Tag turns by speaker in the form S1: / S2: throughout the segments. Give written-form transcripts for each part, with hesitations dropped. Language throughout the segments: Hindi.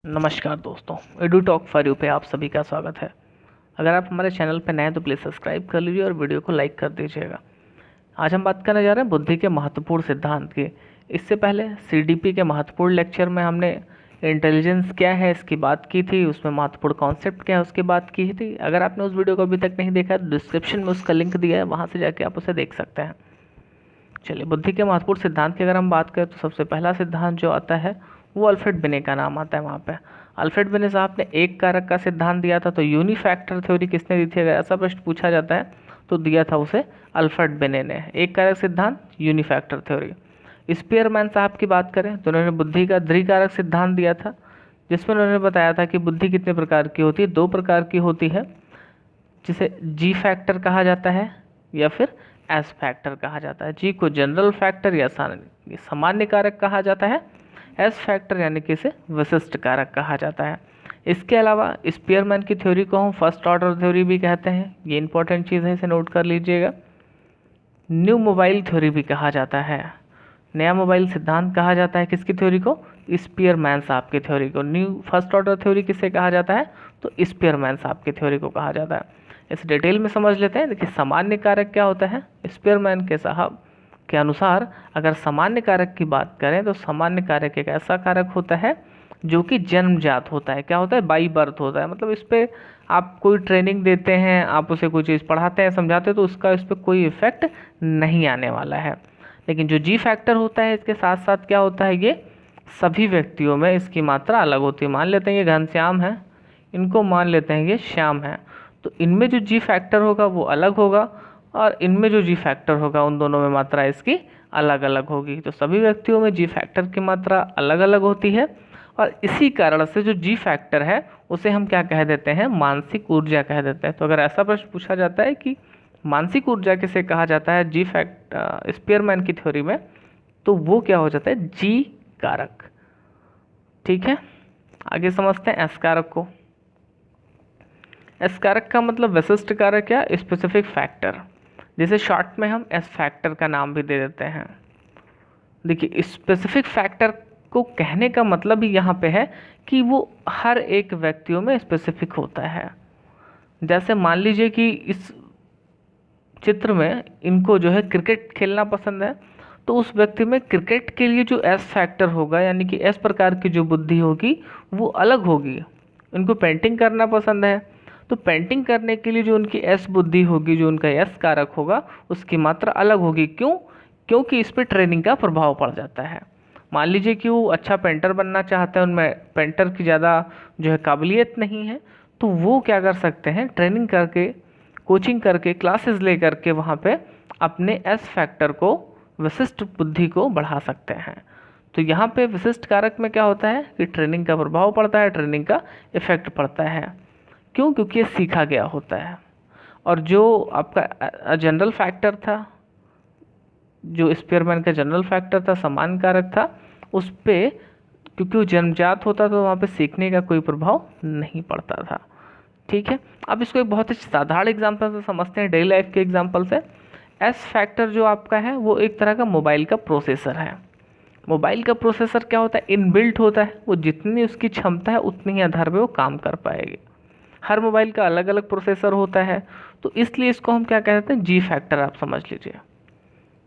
S1: नमस्कार दोस्तों, एडू टॉक फॉर यू पे आप सभी का स्वागत है। अगर आप हमारे चैनल पर नए हैं तो प्लीज़ सब्सक्राइब कर लीजिए और वीडियो को लाइक कर दीजिएगा। आज हम बात करने जा रहे हैं बुद्धि के महत्वपूर्ण सिद्धांत की। इससे पहले सीडीपी के महत्वपूर्ण लेक्चर में हमने इंटेलिजेंस क्या है इसकी बात की थी, उसमें महत्वपूर्ण कॉन्सेप्ट क्या है उसकी बात की थी। अगर आपने उस वीडियो को अभी तक नहीं देखा तो डिस्क्रिप्शन में उसका लिंक दिया है, वहाँ से जाके आप उसे देख सकते हैं। चलिए, बुद्धि के महत्वपूर्ण सिद्धांत की अगर हम बात करें तो सबसे पहला सिद्धांत जो आता है वो अल्फ्रेड बिने का नाम आता है। वहाँ पे अल्फ्रेड बिने साहब ने एक कारक का सिद्धांत दिया था। तो यूनिफैक्टर थ्योरी किसने दी थी, अगर ऐसा प्रश्न पूछा जाता है तो दिया था उसे अल्फ्रेड बिने ने। एक कारक सिद्धांत, यूनिफैक्टर थ्योरी। स्पीयरमैन साहब की बात करें तो उन्होंने बुद्धि का द्विकारक सिद्धांत दिया था, जिसमें उन्होंने बताया था कि बुद्धि कितने प्रकार की होती है, दो प्रकार की होती है, जिसे जी फैक्टर कहा जाता है या फिर एस फैक्टर कहा जाता है। जी को जनरल फैक्टर या सामान्य कारक कहा जाता है, एस फैक्टर यानी कि इसे विशिष्ट कारक कहा जाता है। इसके अलावा स्पीयरमैन की थ्योरी को हम फर्स्ट ऑर्डर थ्योरी भी कहते हैं, ये इंपॉर्टेंट चीज़ है, इसे नोट कर लीजिएगा। न्यू मोबाइल थ्योरी भी कहा जाता है, नया मोबाइल सिद्धांत कहा जाता है किसकी थ्योरी को, स्पीयरमैन साहब की थ्योरी को। न्यू फर्स्ट ऑर्डर थ्योरी किसे कहा जाता है, तो स्पीयरमैन साहब की थ्योरी को कहा जाता है। इस डिटेल में समझ लेते हैं। देखिए, सामान्य कारक क्या होता है, स्पीयरमैन के साहब के अनुसार अगर सामान्य कारक की बात करें तो सामान्य कारक एक ऐसा कारक होता है जो कि जन्मजात होता है। क्या होता है, बाई बर्थ होता है। मतलब इस पर आप कोई ट्रेनिंग देते हैं, आप उसे कोई चीज़ पढ़ाते हैं, समझाते हैं, तो उसका इस पर कोई इफेक्ट नहीं आने वाला है। लेकिन जो जी फैक्टर होता है, इसके साथ साथ क्या होता है, ये सभी व्यक्तियों में इसकी मात्रा अलग होती है। मान लेते हैं ये घनश्याम है, इनको मान लेते हैं ये श्याम है, तो इनमें जो जी फैक्टर होगा वो अलग होगा और इनमें जो जी फैक्टर होगा उन दोनों में मात्रा इसकी अलग अलग होगी। तो सभी व्यक्तियों में जी फैक्टर की मात्रा अलग अलग होती है और इसी कारण से जो जी फैक्टर है उसे हम क्या कह देते हैं, मानसिक ऊर्जा कह देते हैं। तो अगर ऐसा प्रश्न पूछा जाता है कि मानसिक ऊर्जा किसे कहा जाता है जी स्पीयरमैन की थ्योरी में, तो वो क्या हो जाता है, जी कारक। ठीक है, आगे समझते हैं एस कारक को। एस कारक का मतलब विशिष्ट कारक या स्पेसिफिक फैक्टर, जिसे शॉर्ट में हम एस फैक्टर का नाम भी दे देते हैं। देखिए, स्पेसिफिक फैक्टर को कहने का मतलब ही यहाँ पे है कि वो हर एक व्यक्तियों में स्पेसिफिक होता है। जैसे मान लीजिए कि इस चित्र में इनको जो है क्रिकेट खेलना पसंद है, तो उस व्यक्ति में क्रिकेट के लिए जो एस फैक्टर होगा यानी कि एस प्रकार की जो बुद्धि होगी वो अलग होगी। इनको पेंटिंग करना पसंद है, तो पेंटिंग करने के लिए जो उनकी एस बुद्धि होगी, जो उनका एस कारक होगा, उसकी मात्रा अलग होगी। क्यों? क्योंकि इस पर ट्रेनिंग का प्रभाव पड़ जाता है। मान लीजिए कि वो अच्छा पेंटर बनना चाहते हैं, उनमें पेंटर की ज़्यादा जो है काबिलियत नहीं है, तो वो क्या कर सकते हैं, ट्रेनिंग करके, कोचिंग करके, क्लासेस ले करके वहाँ पे अपने एस फैक्टर को, विशिष्ट बुद्धि को बढ़ा सकते हैं। तो यहाँ पे विशिष्ट कारक में क्या होता है कि ट्रेनिंग का प्रभाव पड़ता है, ट्रेनिंग का इफेक्ट पड़ता है। क्यों? क्योंकि ये सीखा गया होता है। और जो आपका जनरल फैक्टर था, जो स्पीयरमैन का जनरल फैक्टर था, समान कारक था, उस पर क्योंकि वो जन्मजात होता तो वहाँ पे सीखने का कोई प्रभाव नहीं पड़ता था। ठीक है, अब इसको एक बहुत ही साधारण एग्जांपल से समझते हैं, डेली लाइफ के एग्जांपल से। एस फैक्टर जो आपका है वो एक तरह का मोबाइल का प्रोसेसर है। मोबाइल का प्रोसेसर क्या होता है, इनबिल्ट होता है। वो जितनी उसकी क्षमता है उतनी ही आधार पे वो काम कर पाएगी। हर मोबाइल का अलग अलग प्रोसेसर होता है, तो इसलिए इसको हम क्या कहते हैं, जी फैक्टर, आप समझ लीजिए।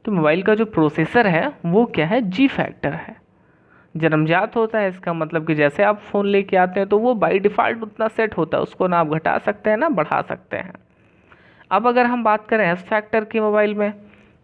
S1: तो मोबाइल का जो प्रोसेसर है वो क्या है, जी फैक्टर है। जन्मजात होता है, इसका मतलब कि जैसे आप फ़ोन लेके आते हैं तो वो बाय डिफ़ॉल्ट उतना सेट होता है, उसको ना आप घटा सकते हैं ना बढ़ा सकते हैं। अब अगर हम बात करें एस फैक्टर की मोबाइल में,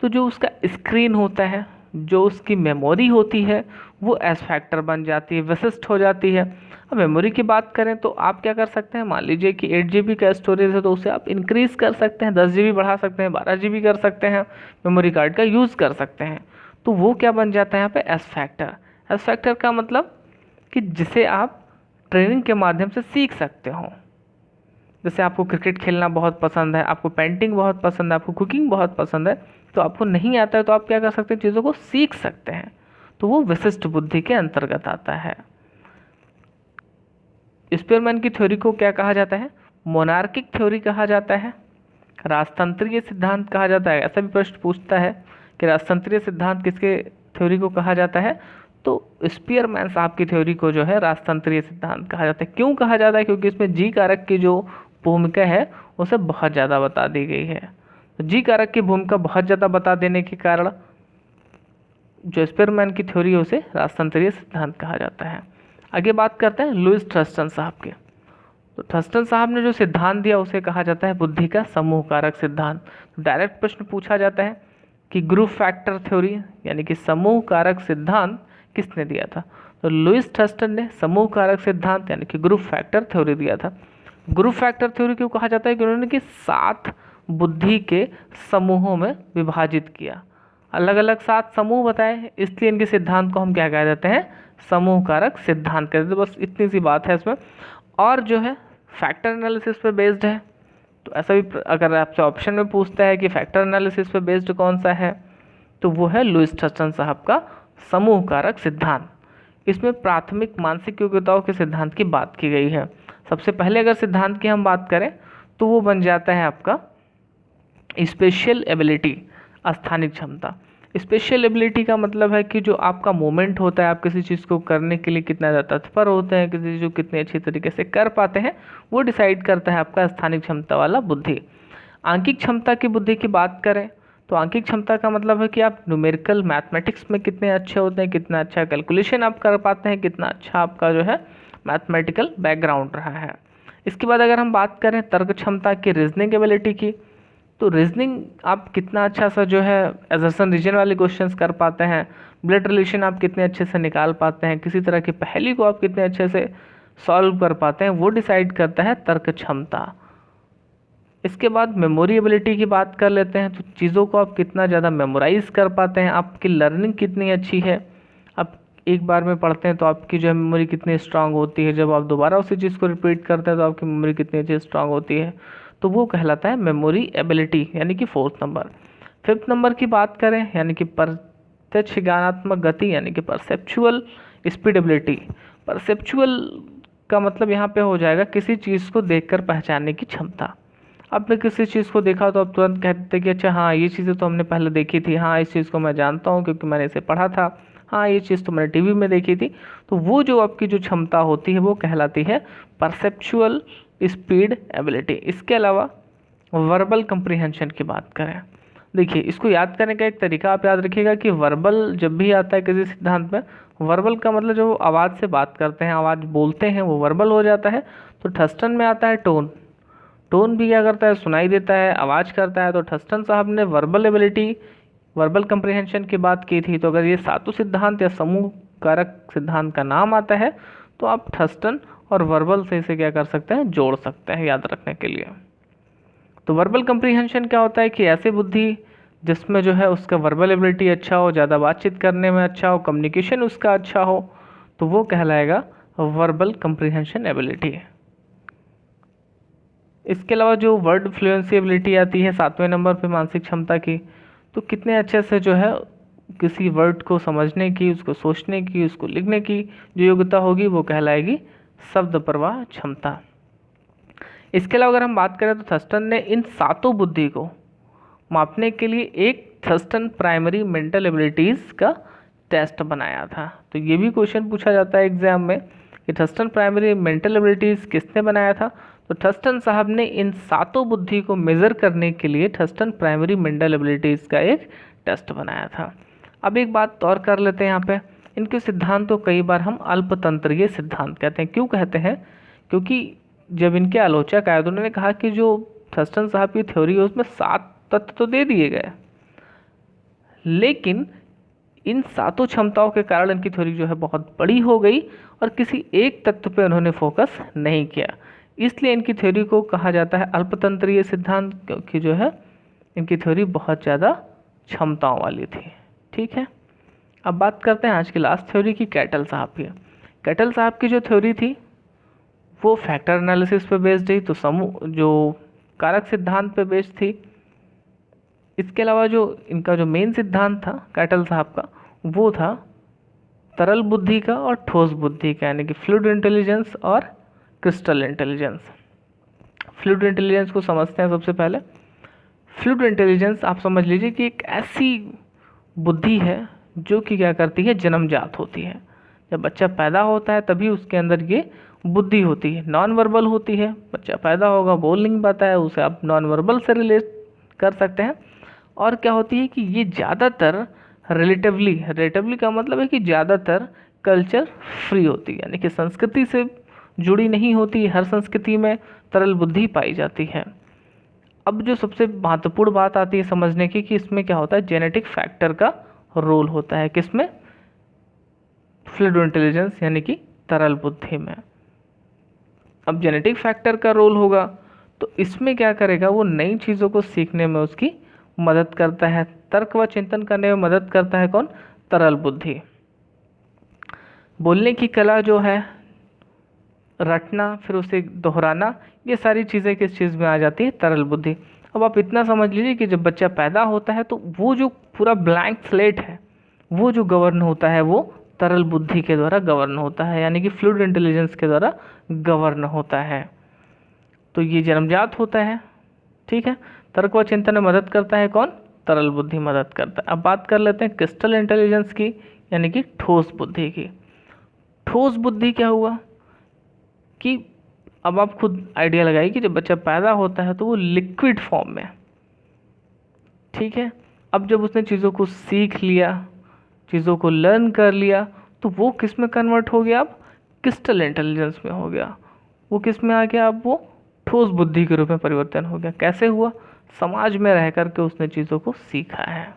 S1: तो जो उसका स्क्रीन होता है, जो उसकी मेमोरी होती है, वो एस फैक्टर बन जाती है, विशिष्ट हो जाती है। अब मेमोरी की बात करें तो आप क्या कर सकते हैं, मान लीजिए कि 8 GB का स्टोरेज है तो उसे आप इंक्रीज़ कर सकते हैं, 10 GB बढ़ा सकते हैं, 12 GB कर सकते हैं, मेमोरी कार्ड का यूज़ कर सकते हैं। तो वो क्या बन जाता है यहाँ पे, एस फैक्टर। एस फैक्टर का मतलब कि जिसे आप ट्रेनिंग के माध्यम से सीख सकते हो। जैसे आपको क्रिकेट खेलना बहुत पसंद है, आपको पेंटिंग बहुत पसंद है, आपको कुकिंग बहुत पसंद है, तो आपको नहीं आता है तो आप क्या कर सकते हैं, चीज़ों को सीख सकते हैं। तो वो विशिष्ट बुद्धि के अंतर्गत आता है। स्पीयरमैन की थ्योरी को क्या कहा जाता है, मोनार्किक थ्योरी कहा जाता है, राजतंत्रीय सिद्धांत कहा जाता है। ऐसा भी प्रश्न पूछता है कि राजतंत्रीय सिद्धांत किसके थ्योरी को कहा जाता है, तो स्पीयरमैन साहब की थ्योरी को जो है राजतंत्रीय सिद्धांत कहा जाता है। क्यों कहा जाता है? क्योंकि इसमें जी कारक की जो भूमिका है उसे बहुत ज़्यादा बता दी गई है। तो जी कारक की भूमिका बहुत ज़्यादा बता देने के कारण जो स्पीयरमैन की थ्योरी है उसे राजतंत्रीय सिद्धांत कहा जाता है। आगे बात करते हैं लुईस थर्स्टन साहब के। तो थर्स्टन साहब ने जो सिद्धांत दिया उसे कहा जाता है बुद्धि का समूह कारक सिद्धांत। तो डायरेक्ट प्रश्न पूछा जाता है कि ग्रुप फैक्टर थ्योरी यानी कि समूह कारक सिद्धांत किसने दिया था? तो लुईस थर्स्टन ने समूह कारक सिद्धांत यानी कि ग्रुप फैक्टर थ्योरी दिया था। ग्रुप फैक्टर थ्योरी क्यों कहा जाता है? कि उन्होंने कि 7 बुद्धि के समूहों में विभाजित किया, अलग अलग 7 समूह बताए, इसलिए इनके सिद्धांत को हम क्या कह देते हैं? समूह कारक सिद्धांत कहते हैं। बस इतनी सी बात है इसमें। और जो है फैक्टर एनालिसिस पे बेस्ड है। तो ऐसा भी अगर आपसे ऑप्शन में पूछता है कि फैक्टर एनालिसिस पे बेस्ड कौन सा है, तो वो है लुईस थर्स्टन साहब का समूह कारक सिद्धांत। इसमें प्राथमिक मानसिक योग्यताओं के सिद्धांत की बात की गई है। सबसे पहले अगर सिद्धांत की हम बात करें तो वो बन जाता है आपका स्पेशल एबिलिटी, स्थानिक क्षमता। स्पेशल एबिलिटी का मतलब है कि जो आपका मोमेंट होता है, आप किसी चीज़ को करने के लिए कितना ज़्यादा तत्पर होते हैं, किसी चीज़ को कितने अच्छी तरीके से कर पाते हैं, वो डिसाइड करता है आपका स्थानिक क्षमता वाला बुद्धि। आंकिक क्षमता की बुद्धि की बात करें तो आंकिक क्षमता का मतलब है कि आप न्यूमेरिकल मैथमेटिक्स में कितने अच्छे होते हैं, कितना अच्छा कैलकुलेशन आप कर पाते हैं, कितना अच्छा आपका जो है मैथमेटिकल बैकग्राउंड रहा है। इसके बाद अगर हम बात करें तर्क क्षमता की, रीजनिंग एबिलिटी की, तो रीजनिंग आप कितना अच्छा सा जो है एजर्सन रीजन वाले क्वेश्चंस कर पाते हैं, ब्लड रिलेशन आप कितने अच्छे से निकाल पाते हैं, किसी तरह की पहेली को आप कितने अच्छे से सॉल्व कर पाते हैं, वो डिसाइड करता है तर्क क्षमता। इसके बाद मेमोरी एबिलिटी की बात कर लेते हैं। तो चीज़ों को आप कितना ज़्यादा मेमोराइज कर पाते हैं, आपकी लर्निंग कितनी अच्छी है, आप एक बार में पढ़ते हैं तो आपकी जो है मेमोरी कितनी स्ट्रांग होती है, जब आप दोबारा उसी चीज़ को रिपीट करते हैं तो आपकी मेमोरी कितनी अच्छी स्ट्रांग होती है, तो वो कहलाता है मेमोरी एबिलिटी, यानी कि 4th नंबर। 5th नंबर की बात करें यानी कि प्रत्यक्ष ज्ञानात्मक गति यानी कि परसेप्चुअल स्पीड एबिलिटी। परसेप्चुअल का मतलब यहाँ पे हो जाएगा किसी चीज़ को देखकर पहचानने की क्षमता। आपने किसी चीज़ को देखा तो आप तुरंत कहते कि अच्छा हाँ ये चीज़ें तो हमने पहले देखी थी, हाँ इस चीज़ को मैं जानता हूँ क्योंकि मैंने इसे पढ़ा था, हाँ ये चीज़ तो मैंने टीवी में देखी थी। तो वो जो आपकी जो क्षमता होती है वो कहलाती है परसेप्चुअल स्पीड एबिलिटी। इसके अलावा वर्बल कंप्रीहेंशन की बात करें, देखिए इसको याद करने का एक तरीका आप याद रखिएगा कि वर्बल जब भी आता है किसी सिद्धांत में, वर्बल का मतलब जो आवाज़ से बात करते हैं, आवाज़ बोलते हैं, वो वर्बल हो जाता है। तो थर्स्टन में आता है टोन, टोन भी क्या करता है? सुनाई देता है, आवाज़ करता है। तो थर्स्टन साहब ने वर्बल एबिलिटी, वर्बल कंप्रीहेंशन की बात की थी। तो अगर ये 7 सिद्धांत या समूह कारक सिद्धांत का नाम आता है तो आप थर्स्टन और वर्बल से इसे क्या कर सकते हैं? जोड़ सकते हैं याद रखने के लिए। तो वर्बल कंप्रीहेंशन क्या होता है कि ऐसे बुद्धि जिसमें जो है उसका वर्बल एबिलिटी अच्छा हो, ज़्यादा बातचीत करने में अच्छा हो, कम्युनिकेशन उसका अच्छा हो, तो वो कहलाएगा वर्बल कंप्रीहेंशन एबिलिटी। इसके अलावा जो वर्ड फ्लुएंसी एबिलिटी आती है 7वें नंबर पे मानसिक क्षमता की, तो कितने अच्छे से जो है किसी वर्ड को समझने की, उसको सोचने की, उसको लिखने की जो योग्यता होगी वो कहलाएगी शब्द प्रवाह क्षमता। इसके अलावा अगर हम बात करें तो थर्स्टन ने इन 7 बुद्धि को मापने के लिए एक थर्स्टन प्राइमरी मेंटल एबिलिटीज़ का टेस्ट बनाया था। तो ये भी क्वेश्चन पूछा जाता है एग्जाम में कि थर्स्टन प्राइमरी मेंटल एबिलिटीज़ किसने बनाया था? तो थर्स्टन साहब ने इन 7 बुद्धि को मेज़र करने के लिए थर्स्टन प्राइमरी मेंटल एबिलिटीज़ का एक टेस्ट बनाया था। अब एक बात और कर लेते हैं यहाँ पे, इनके सिद्धांत को कई बार हम अल्पतंत्रीय सिद्धांत कहते हैं। क्यों कहते हैं? क्योंकि जब इनके आलोचक आए तो उन्होंने कहा कि जो थर्स्टन साहब की थ्योरी है उसमें 7 तत्व तो दे दिए गए, लेकिन इन 7 क्षमताओं के कारण इनकी थ्योरी जो है बहुत बड़ी हो गई और किसी एक तत्व पे उन्होंने फोकस नहीं किया, इसलिए इनकी थ्योरी को कहा जाता है अल्पतंत्रीय सिद्धांत, क्योंकि जो है इनकी थ्योरी बहुत ज़्यादा क्षमताओं वाली थी। ठीक है, अब बात करते हैं आज की लास्ट थ्योरी की, कैटल साहब की। कैटल साहब की जो थ्योरी थी वो फैक्टर एनालिसिस पे बेस्ड थी, तो समूह जो कारक सिद्धांत पे बेस्ड थी। इसके अलावा जो इनका जो मेन सिद्धांत था कैटल साहब का, वो था तरल बुद्धि का और ठोस बुद्धि का, यानी कि फ्लूइड इंटेलिजेंस और क्रिस्टल इंटेलिजेंस। फ्लूइड इंटेलिजेंस को समझते हैं सबसे पहले। फ्लूइड इंटेलिजेंस आप समझ लीजिए कि एक ऐसी बुद्धि है जो कि क्या करती है, जन्मजात होती है। जब बच्चा पैदा होता है तभी उसके अंदर ये बुद्धि होती है, नॉन वर्बल होती है। बच्चा पैदा होगा, बोल नहीं पाता है, उसे आप नॉन वर्बल से रिलेट कर सकते हैं। और क्या होती है कि ये ज़्यादातर रिलेटिवली का मतलब है कि ज़्यादातर कल्चर फ्री होती है, यानी कि संस्कृति से जुड़ी नहीं होती। हर संस्कृति में तरल बुद्धि पाई जाती है। अब जो सबसे महत्वपूर्ण बात आती है समझने की कि इसमें क्या होता है, जेनेटिक फैक्टर का रोल होता है। किसमें? फ्लूइड इंटेलिजेंस यानी कि तरल बुद्धि में। अब जेनेटिक फैक्टर का रोल होगा तो इसमें क्या करेगा, वो नई चीज़ों को सीखने में उसकी मदद करता है, तर्क व चिंतन करने में मदद करता है। कौन? तरल बुद्धि। बोलने की कला जो है, रटना फिर उसे दोहराना, ये सारी चीज़ें किस चीज़ में आ जाती है? तरल बुद्धि। अब आप इतना समझ लीजिए कि जब बच्चा पैदा होता है तो वो जो पूरा ब्लैंक स्लेट है वो जो गवर्न होता है वो तरल बुद्धि के द्वारा गवर्न होता है, यानी कि फ्लूइड इंटेलिजेंस के द्वारा गवर्न होता है। तो ये जन्मजात होता है, ठीक है। तर्क व चिंतन में मदद करता है कौन? तरल बुद्धि मदद करता है। अब बात कर लेते हैं क्रिस्टल इंटेलिजेंस की, यानी कि ठोस बुद्धि की। ठोस बुद्धि क्या हुआ कि अब आप खुद आइडिया लगाइए कि जब बच्चा पैदा होता है तो वो लिक्विड फॉर्म में, ठीक है। अब जब उसने चीज़ों को सीख लिया, चीज़ों को लर्न कर लिया, तो वो किस में कन्वर्ट हो गया? अब क्रिस्टल इंटेलिजेंस में हो गया। वो किस में आ गया? अब वो ठोस बुद्धि के रूप में परिवर्तन हो गया। कैसे हुआ? समाज में रह कर के उसने चीज़ों को सीखा है।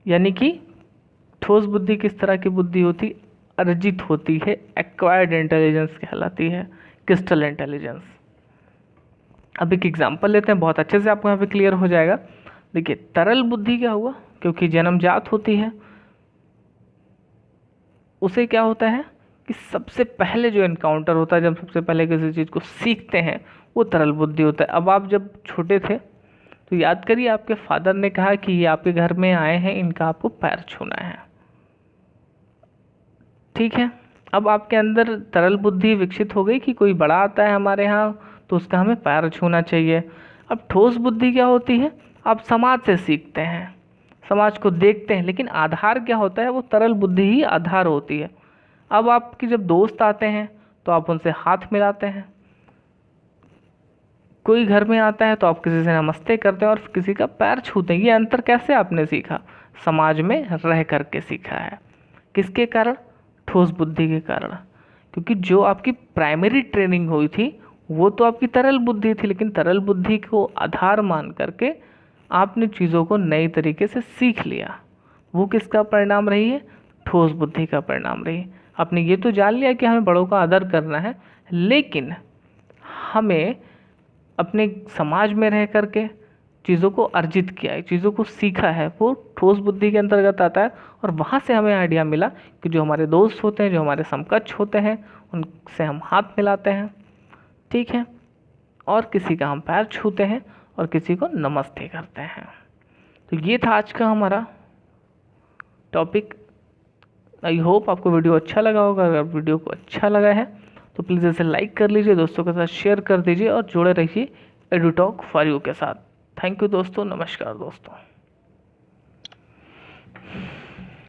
S1: यानी कि ठोस बुद्धि किस तरह की बुद्धि होती? अर्जित होती है, एक्वायर्ड इंटेलिजेंस कहलाती है क्रिस्टल इंटेलिजेंस। अब एक एग्जांपल लेते हैं, बहुत अच्छे से आपको यहाँ पे क्लियर हो जाएगा। देखिए तरल बुद्धि क्या हुआ, क्योंकि जन्मजात होती है, उसे क्या होता है कि सबसे पहले जो एनकाउंटर होता है, जब सबसे पहले किसी चीज़ को सीखते हैं, वो तरल बुद्धि होता है। अब आप जब छोटे थे तो याद करिए, आपके फादर ने कहा कि ये आपके घर में आए हैं, इनका आपको पैर छूना है, ठीक है। अब आपके अंदर तरल बुद्धि विकसित हो गई कि कोई बड़ा आता है हमारे यहाँ तो उसका हमें पैर छूना चाहिए। अब ठोस बुद्धि क्या होती है? आप समाज से सीखते हैं, समाज को देखते हैं, लेकिन आधार क्या होता है? वो तरल बुद्धि ही आधार होती है। अब आपके जब दोस्त आते हैं तो आप उनसे हाथ मिलाते हैं, कोई घर में आता है तो आप किसी से नमस्ते करते हैं और किसी का पैर छूते हैं। ये अंतर कैसे आपने सीखा? समाज में रह करके सीखा है। किसके कारण? ठोस बुद्धि के कारण। क्योंकि जो आपकी प्राइमरी ट्रेनिंग हुई थी वो तो आपकी तरल बुद्धि थी, लेकिन तरल बुद्धि को आधार मान करके आपने चीज़ों को नई तरीके से सीख लिया। वो किसका परिणाम रही है? ठोस बुद्धि का परिणाम रही है। आपने ये तो जान लिया कि हमें बड़ों का आदर करना है, लेकिन हमें अपने समाज में रह करके चीज़ों को अर्जित किया है, चीज़ों को सीखा है, वो ठोस बुद्धि के अंतर्गत आता है। और वहाँ से हमें आइडिया मिला कि जो हमारे दोस्त होते हैं, जो हमारे समकक्ष होते हैं, उनसे हम हाथ मिलाते हैं, ठीक है, और किसी का हम पैर छूते हैं और किसी को नमस्ते करते हैं। तो ये था आज का हमारा टॉपिक। आई होप आपको वीडियो अच्छा लगा होगा। अगर वीडियो को अच्छा लगा है तो प्लीज़ इसे लाइक कर लीजिए, दोस्तों के साथ शेयर कर दीजिए और जुड़े रहिए एडुटॉक फॉर यू के साथ। थैंक यू दोस्तों, नमस्कार दोस्तों।